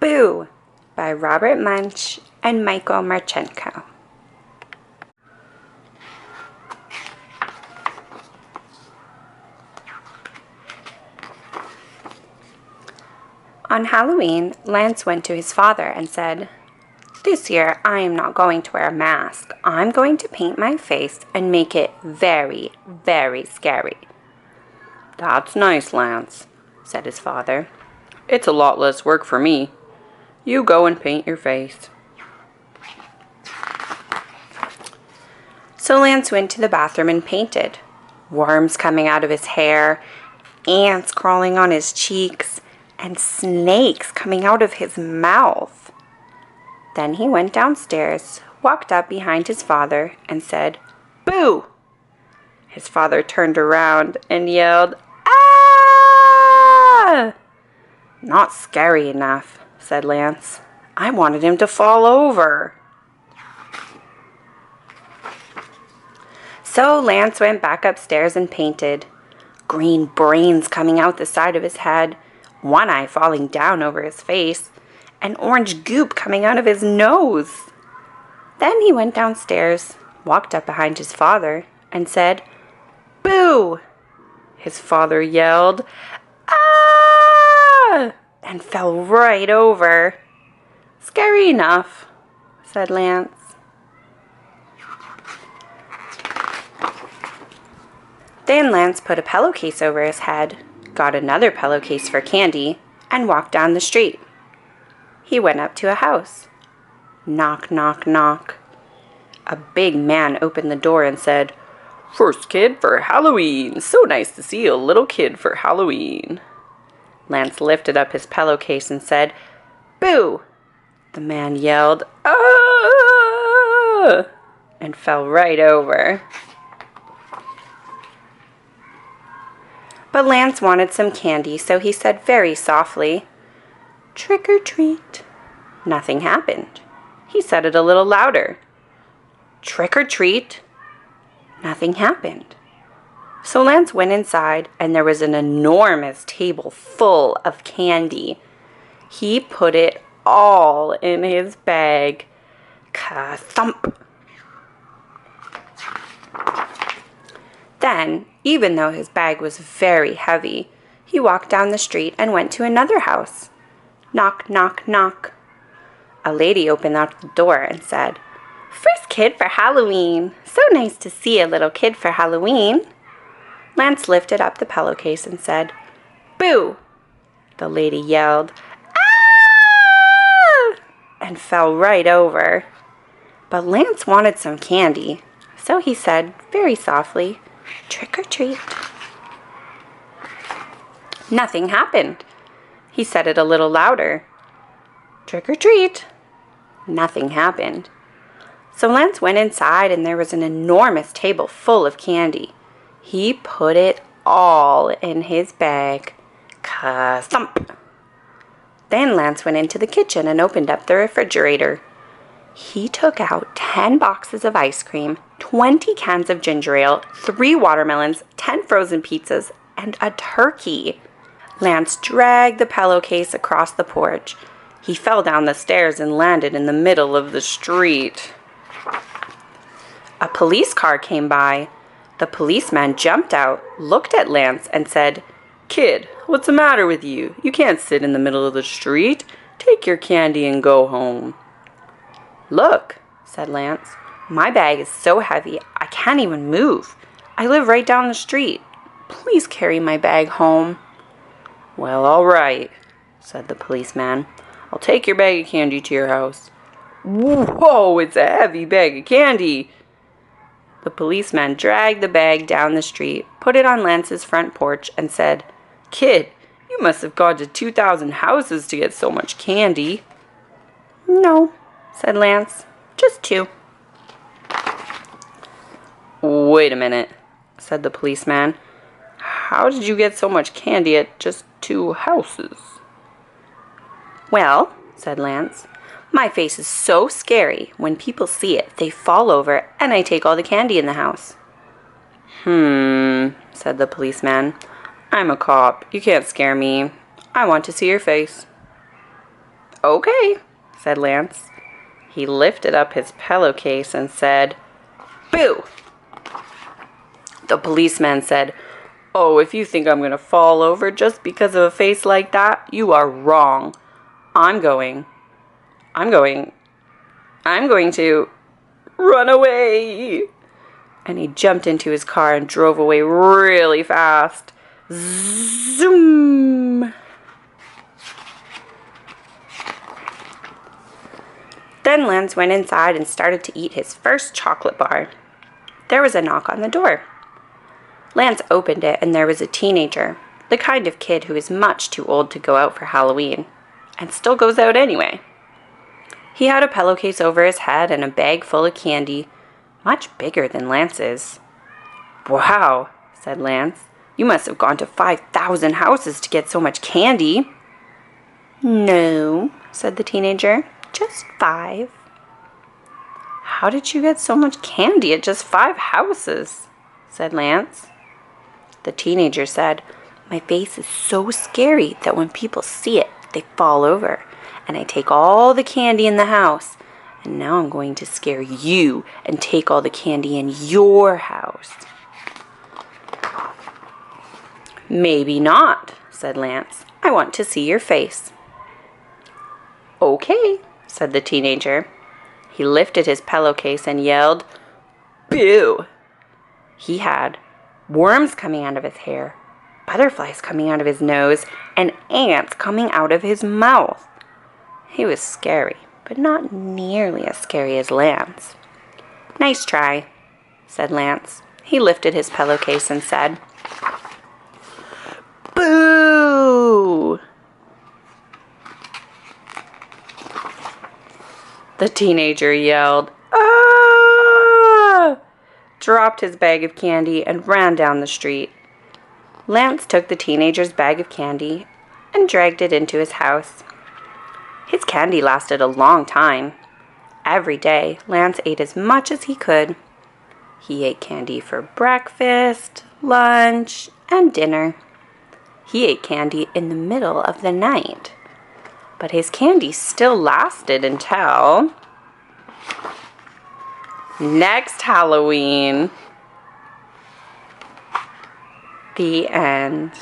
Boo! By Robert Munsch and Martchenko. On Halloween, Lance went to his father and said, "This year I am not going to wear a mask. I'm going to paint my face and make it very, very scary." "That's nice, Lance," said his father. "It's a lot less work for me. You go and paint your face." So Lance went to the bathroom and painted. Worms coming out of his hair, ants crawling on his cheeks, and snakes coming out of his mouth. Then he went downstairs, walked up behind his father, and said, "Boo!" His father turned around and yelled, "Ah!" "Not scary enough," said Lance. "I wanted him to fall over." So Lance went back upstairs and painted. Green brains coming out the side of his head, one eye falling down over his face, and orange goop coming out of his nose. Then he went downstairs, walked up behind his father, and said, "Boo!" His father yelled, "Ah!" and fell right over. "Scary enough," said Lance. Then Lance put a pillowcase over his head, got another pillowcase for candy, and walked down the street. He went up to a house. Knock, knock, knock. A big man opened the door and said, "First kid for Halloween. So nice to see a little kid for Halloween." Lance lifted up his pillowcase and said, "Boo!" The man yelled, "Ah!" and fell right over. But Lance wanted some candy, so he said very softly, "Trick or treat." Nothing happened. He said it a little louder. "Trick or treat." Nothing happened. So Lance went inside, and there was an enormous table full of candy. He put it all in his bag. Ka-thump! Then, even though his bag was very heavy, he walked down the street and went to another house. Knock, knock, knock. A lady opened out the door and said, "First kid for Halloween. So nice to see a little kid for Halloween." Lance lifted up the pillowcase and said, "Boo!" The lady yelled, "Ah!" and fell right over. But Lance wanted some candy, so he said very softly, "Trick or treat." Nothing happened. He said it a little louder. "Trick or treat." Nothing happened. So Lance went inside, and there was an enormous table full of candy. He put it all in his bag. Ka-thump! Then Lance went into the kitchen and opened up the refrigerator. He took out 10 boxes of ice cream, 20 cans of ginger ale, 3 watermelons, 10 frozen pizzas, and a turkey. Lance dragged the pillowcase across the porch. He fell down the stairs and landed in the middle of the street. A police car came by. The policeman jumped out, looked at Lance, and said, "Kid, what's the matter with you? You can't sit in the middle of the street. Take your candy and go home." "Look," said Lance, "my bag is so heavy I can't even move. I live right down the street. Please carry my bag home." "Well, all right," said the policeman. "I'll take your bag of candy to your house." "Whoa, it's a heavy bag of candy." The policeman dragged the bag down the street, put it on Lance's front porch, and said, "Kid, you must have gone to 2,000 houses to get so much candy." "No," said Lance, "just 2. "Wait a minute," said the policeman. "How did you get so much candy at just 2 houses?" "Well," said Lance, "my face is so scary, when people see it, they fall over, and I take all the candy in the house." Said the policeman. "I'm a cop. You can't scare me. I want to see your face." Okay, said Lance. He lifted up his pillowcase and said, Boo! The policeman said, Oh, if you think I'm going to fall over just because of a face like that, you are wrong. I'm going to run away. And he jumped into his car and drove away really fast. Zoom! Then Lance went inside and started to eat his first chocolate bar. There was a knock on the door. Lance opened it, and there was a teenager, the kind of kid who is much too old to go out for Halloween, and still goes out anyway. He had a pillowcase over his head and a bag full of candy, much bigger than Lance's. Wow, said Lance. You must have gone to 5,000 houses to get so much candy. No, said the teenager, just 5. How did you get so much candy at just 5 houses? Said Lance. The teenager said, My face is so scary that when people see it, they fall over, and I take all the candy in the house, and now I'm going to scare you and take all the candy in your house. Maybe not, said Lance. I want to see your face. Okay, said the teenager. He lifted his pillowcase and yelled, Boo! He had worms coming out of his hair, butterflies coming out of his nose, and ants coming out of his mouth. He was scary, but not nearly as scary as Lance. Nice try, said Lance. He lifted his pillowcase and said, Boo! The teenager yelled, Ah! Dropped his bag of candy and ran down the street. Lance took the teenager's bag of candy and dragged it into his house. His candy lasted a long time. Every day, Lance ate as much as he could. He ate candy for breakfast, lunch, and dinner. He ate candy in the middle of the night. But his candy still lasted until next Halloween. The end.